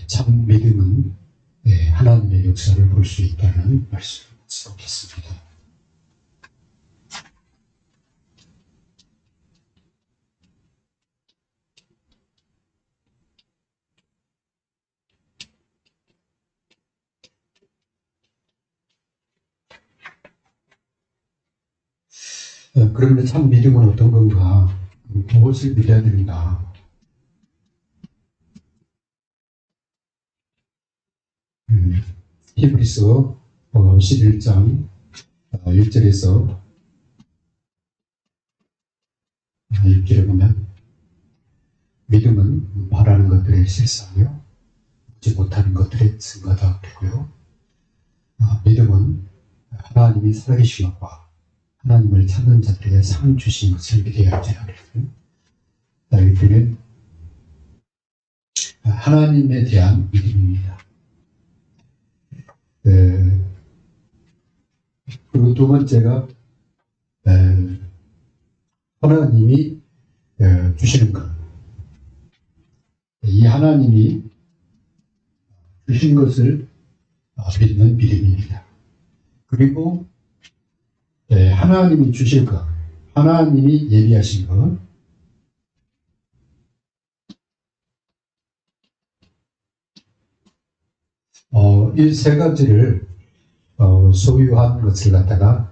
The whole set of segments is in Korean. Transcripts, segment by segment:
참 믿음은 하나님의 역사를 볼 수 있다는 말씀을 드리겠습니다. 그러면 참 믿음은 어떤 건가? 무엇을 믿어야 되는가? 히브리서 11장 1절에서 6절에 보면 믿음은 바라는 것들의 실상이요 보지 못하는 것들의 증거다 그랬고요. 믿음은 하나님이 살아계신 것과 하나님을 찾는 자들에게 상 주신 것을 믿어야 하죠. 이때는 하나님에 대한 믿음입니다. 그리고 두 번째가 하나님이 주시는 것. 이 하나님이 주신 것을 믿는 믿음입니다. 그리고 하나님이 주실 것, 하나님이 예비하신 것, 이 세 가지를 소유한 것을 갖다가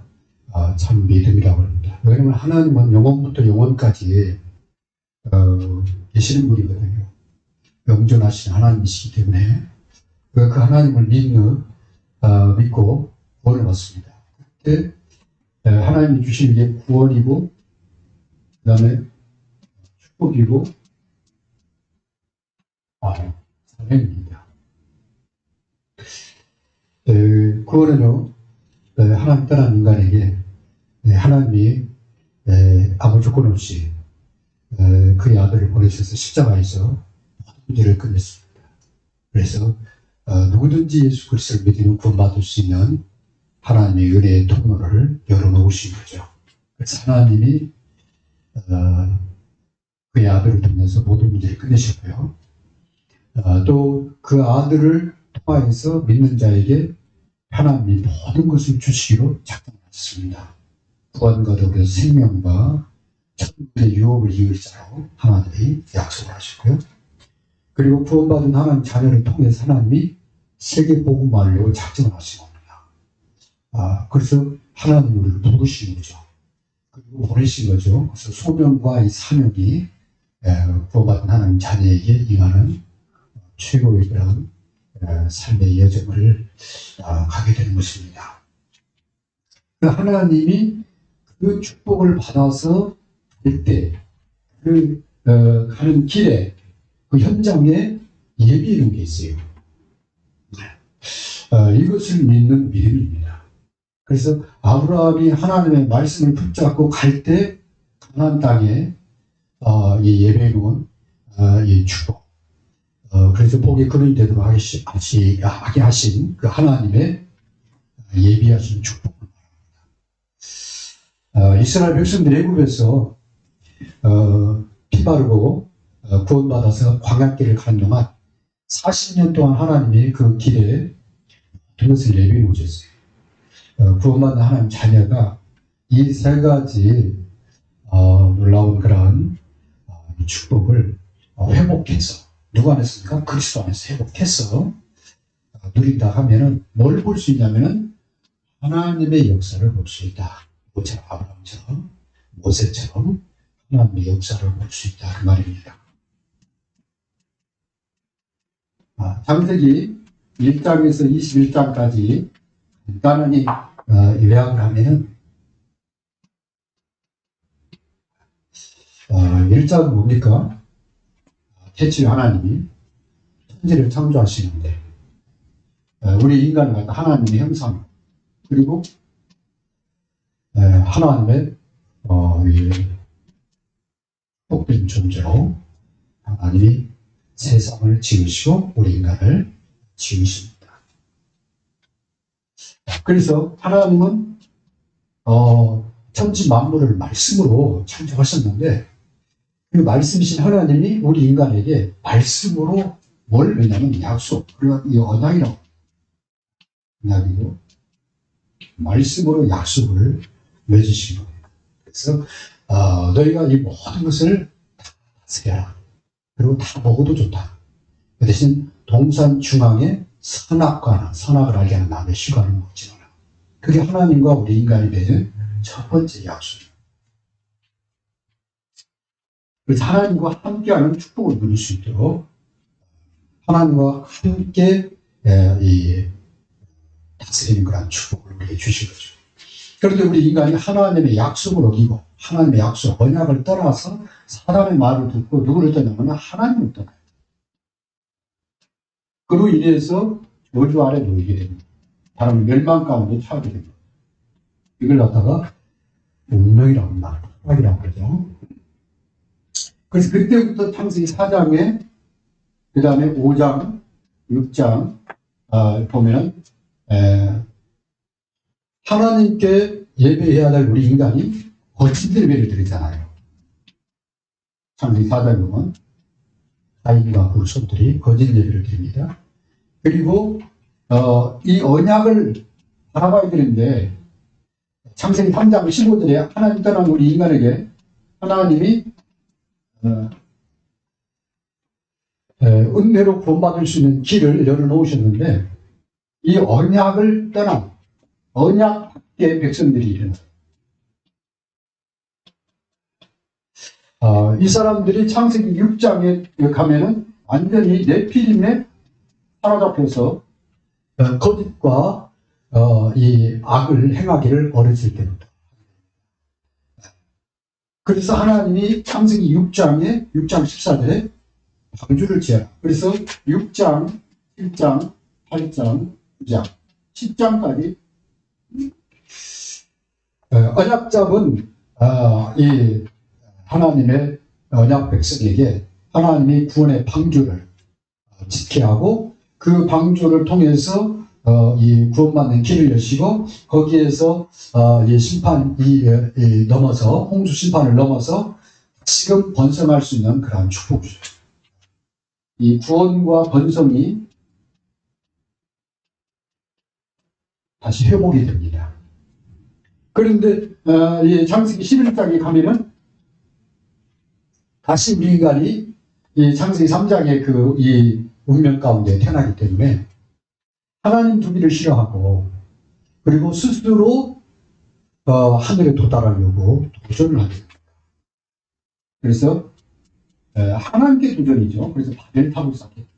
참 믿음이라고 합니다. 왜냐하면 하나님은 영원부터 영원까지 계시는 분이거든요. 영존하신 하나님이시기 때문에 그 하나님을 믿고 구원을 받습니다. 그때 하나님이 주신 게 구원이고 그 다음에 축복이고 사명입니다. 구원은요 하나님 떠난 인간에게 하나님이 아무 조건 없이 그의 아들을 보내셔서 십자가에서 모든 문제를 끝냈습니다. 그래서 누구든지 예수 그리스도를 믿으면 구원받을 수 있는 하나님의 은혜의 통로를 열어놓으신 거죠. 그래서 하나님이 그의 아들을 통해서 모든 문제를 끝내셨고요. 또 그 아들을 통하여서 믿는 자에게 하나님이 모든 것을 주시기로 작정하셨습니다. 구원과 더불어 생명과 천국의 유업을 이을 자로 하나님이 약속을 하셨고요. 그리고 구원받은 하나님 자녀를 통해서 하나님이 세계 복음을 하려고 작정을 하신 겁니다. 그래서 하나님이 우리를 부르신 거죠. 그리고 보내신 거죠. 그래서 소명과 이 사명이 구원받은 하나님 자녀에게 임하는 최고의 그런 삶의 여정을 가게 되는 것입니다. 하나님이 그 축복을 받아서 갈 때, 가는 길에, 그 현장에 예비해 놓은 게 있어요. 이것을 믿는 믿음입니다. 그래서 아브라함이 하나님의 말씀을 붙잡고 갈 때, 가나안 땅에 예배해 놓은 이 축복. 그래서 복이 그런 되도록 하게 하신 그 하나님의 예비하신 축복을 말합니다. 이스라엘 백성들이 애굽에서 피 바르고 구원받아서 광야길을 가는 동안 40년 동안 하나님이 그 길에 그것을 예비해 놓으셨어요. 구원받은 하나님 자녀가 이 세 가지 놀라운 그러한 축복을 회복해서 누구 안에서니까 그리스도 안에서 회복해서 누린다 하면은 뭘 볼 수 있냐면은 하나님의 역사를 볼 수 있다. 모세처럼 아브라함처럼 모세처럼 하나님의 역사를 볼 수 있다 그 말입니다. 창세기 1장에서 21장까지 간단히 요약을 하면은 1장은 뭡니까? 태초에 하나님이 천지를 창조하시는데 우리 인간을 갖다 하나님의 형상 그리고 하나님의 복된 존재로 하나님이 세상을 지으시고 우리 인간을 지으십니다. 그래서 하나님은 천지 만물을 말씀으로 창조하셨는데 그 말씀이신 하나님이 우리 인간에게 말씀으로 뭘 왜냐면 약속, 그리고 이 언약이라고. 언약이고, 말씀으로 약속을 맺으신 거예요. 그래서, 너희가 이 모든 것을 다 다스려라. 그리고 다 먹어도 좋다. 그 대신 동산 중앙에 선악을 알게 하는 나무의 실과를 먹지 마라. 그게 하나님과 우리 인간이 맺은 첫 번째 약속이에요. 그래서 하나님과 함께하는 축복을 누릴 수 있도록 하나님과 함께 이 다스리는 그런 축복을 우리에게 주신 거죠. 그런데 우리 인간이 하나님의 약속을 어기고 하나님의 약속, 언약을 떠나서 사람의 말을 듣고 누구를 떠나면 하나님을 떠나요. 그로 인해서 저주 아래 놓이게 됩니다. 바로 멸망 가운데 처하게 됩니다. 이걸 갖다가 운명이라고 합니다. 타락이라고 그러죠. 그래서 그때부터 창세기 4장에 그 다음에 5장, 6장 보면은 하나님께 예배해야 될 우리 인간이 거짓 예배를 드리잖아요. 창세기 4장에 보면 가인과 그 손들이 거짓 예배를 드립니다. 그리고 이 언약을 바라봐야 되는데 창세기 3장 15절에 하나님 떠난 우리 인간에게 하나님이 은혜로 구원받을 수 있는 길을 열어놓으셨는데 이 언약을 떠난 언약 밖의 백성들이 일어나요. 이 사람들이 창세기 6장에 가면은 완전히 네피림에 사로잡혀서 거짓과 이 악을 행하기를 어렸을 때부터. 그래서 하나님이 창세기 6장 14절에 방주를 지어라. 그래서 6장, 7장, 8장, 9장, 10장까지 언약 잡은 이 하나님의 언약 백성에게 하나님이 구원의 방주를 지켜야 하고 그 방주를 통해서 이 구원받는 길을 여시고 거기에서 이 심판이 넘어서 홍수 심판을 넘어서 지금 번성할 수 있는 그러한 축복이죠. 이 구원과 번성이 다시 회복이 됩니다. 그런데 이 창세기 11장에 가면은 다시 우리 인간이 이 창세기 3장의 그 이 운명 가운데 태어나기 때문에 하나님 두기를 싫어하고 그리고 스스로 하늘에 도달하려고 도전을 하게 됩니다. 그래서 하나님께 도전이죠. 그래서 바벨탑을 쌓게 됩니다.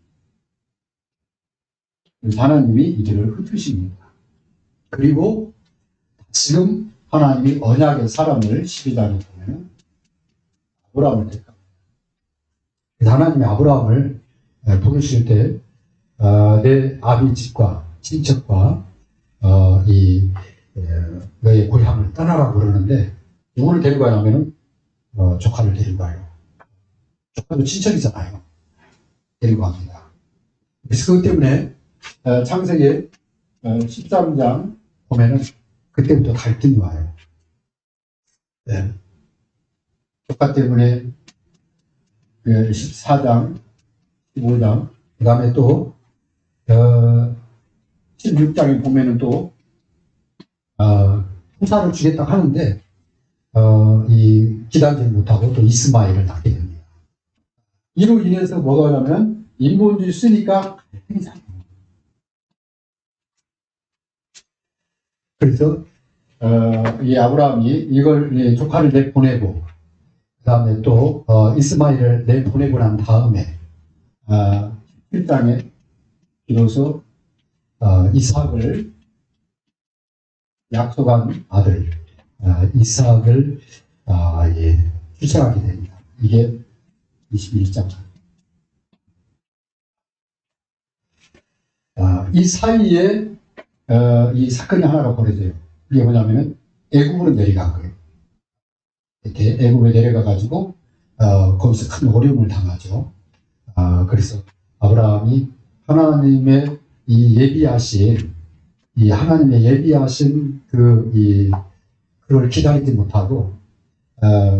그래서 하나님이 이들을 흩으십니다. 그리고 지금 하나님이 언약의 사람을 12장에 보면 아브라함을 택합니다. 그래서 하나님이 아브라함을 부르실 때 내 아비 집과 친척과 너의 고향을 떠나라고 그러는데 누구를 데리고 가냐면은 조카를 데리고 가요. 조카도 친척이잖아요. 데리고 갑니다. 그래서 그것 때문에 창세기 13장 보면은 그때부터 갈등이 와요. 네. 조카 때문에 14장, 15장, 그 다음에 또 16장에 보면은 또 후사를 주겠다고 하는데 기다리지 못하고 또 이스마엘을 낳게 됩니다. 이로 인해서 뭐가 하냐면 인본주의 쓰니까 갈등이잖아요. 그래서 이 아브라함이 이걸 조카를 내보내고 그 다음에 또 이스마엘을 내보내고 난 다음에 1장에 비로소 이삭을 약속한 아들 이삭을 출생하게 됩니다. 이게 21장. 이 사이에 이 사건이 하나가 벌어져요. 이게 뭐냐면은 애굽으로 내려간 거예요. 이렇게 애굽에 내려가 가지고 거기서 큰 어려움을 당하죠. 그래서 아브라함이 하나님의 하나님의 예비하신 그걸 기다리지 못하고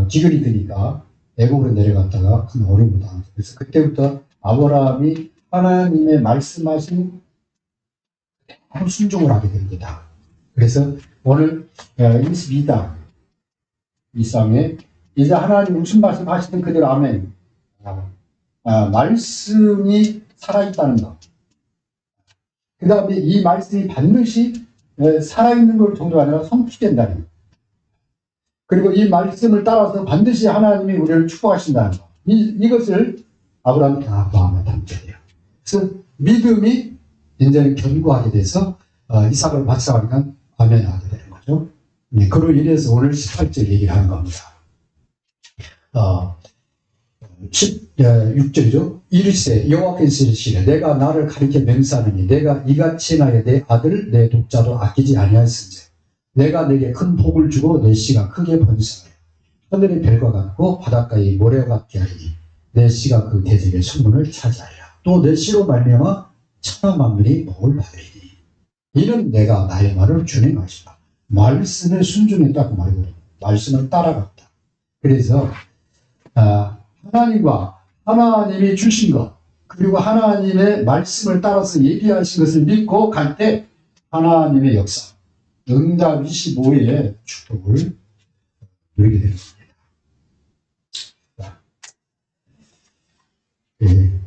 기근이 드니까 애굽으로 내려갔다가 큰 어려움을 당하죠. 그래서 그때부터 아브라함이 하나님의 말씀하신 대로 순종을 하게 됩니다. 그래서 오늘 22장 이 쌍에 이제 하나님 무슨 말씀하시든 그대로 아멘. 말씀이 살아있다는 것. 그 다음에 이 말씀이 반드시 살아있는 것 정도가 아니라 성취된다는 것. 그리고 이 말씀을 따라서 반드시 하나님이 우리를 축복하신다는 것. 이것을 아브라함이 다 마음에 담게 돼요. 그래서 믿음이 이제는 견고하게 돼서 이삭을 발사하니까 아멘하게 되는 거죠. 그로 인해서 오늘 18절 얘기를 하는 겁니다. 6절이죠. 이르시되 여호와께서 이르시되 내가 나를 가리켜 맹세하느니 내가 이같이 나의 내 아들 내 독자도 아끼지 아니하였은즉 내가 내게 큰 복을 주고 내 씨가 크게 번성하여 하늘의 별과 같고 바닷가의 모래와 같게 하리니 내 씨가 그 대적의 성문을 차지하리라. 또 내 씨로 말미암아 천하 만민이 복을 받으리니 이는 내가 나의 말을 준행하시라. 말씀에 순종했다고 말이거든요. 말씀을 따라갔다. 그래서 하나님과 하나님이 주신 것 그리고 하나님의 말씀을 따라서 얘기하신 것을 믿고 갈 때 하나님의 역사 응답 25의 축복을 누리게 되는 겁니다. 네,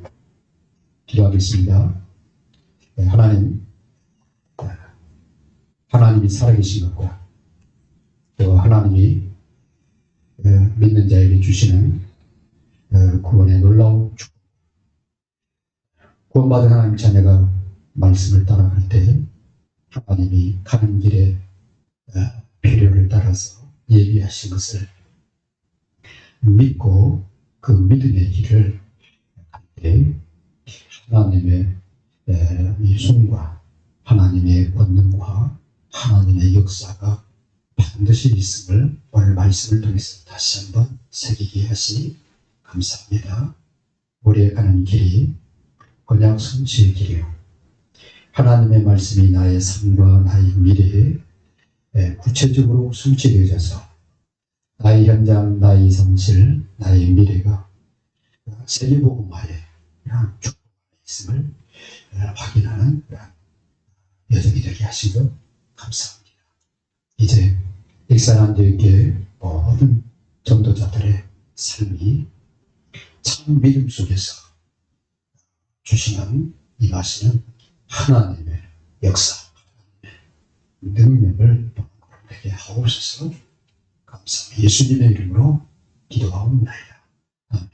기도하겠습니다. 네, 하나님이 살아계신 것과 또 하나님이 믿는 자에게 주시는 구원의 놀라운 축복. 구원받은 하나님 자녀가 말씀을 따라갈 때 하나님이 가는 길에 필요를 따라서 예비하신 것을 믿고 그 믿음의 길을 갈 때 하나님의 이 손과 하나님의 권능과 하나님의 역사가 반드시 있음을 오늘 말씀을 통해서 다시 한번 새기게 하시니 감사합니다. 우리의 가는 길이 그냥 성취의 길이요. 하나님의 말씀이 나의 삶과 나의 미래에 구체적으로 성취되어져서 나의 현장, 나의 성실, 나의 미래가 세계복음화의 축복이 있음을 확인하는 여정이 되게 하신 것 감사합니다. 이제 익산한교회 모든 전도자들의 삶이 참 믿음 속에서 주시는 임하시는 하나님의 역사, 능력을 되게 하옵소서. 감사합니다. 예수님의 이름으로 기도하옵나이다. 아멘.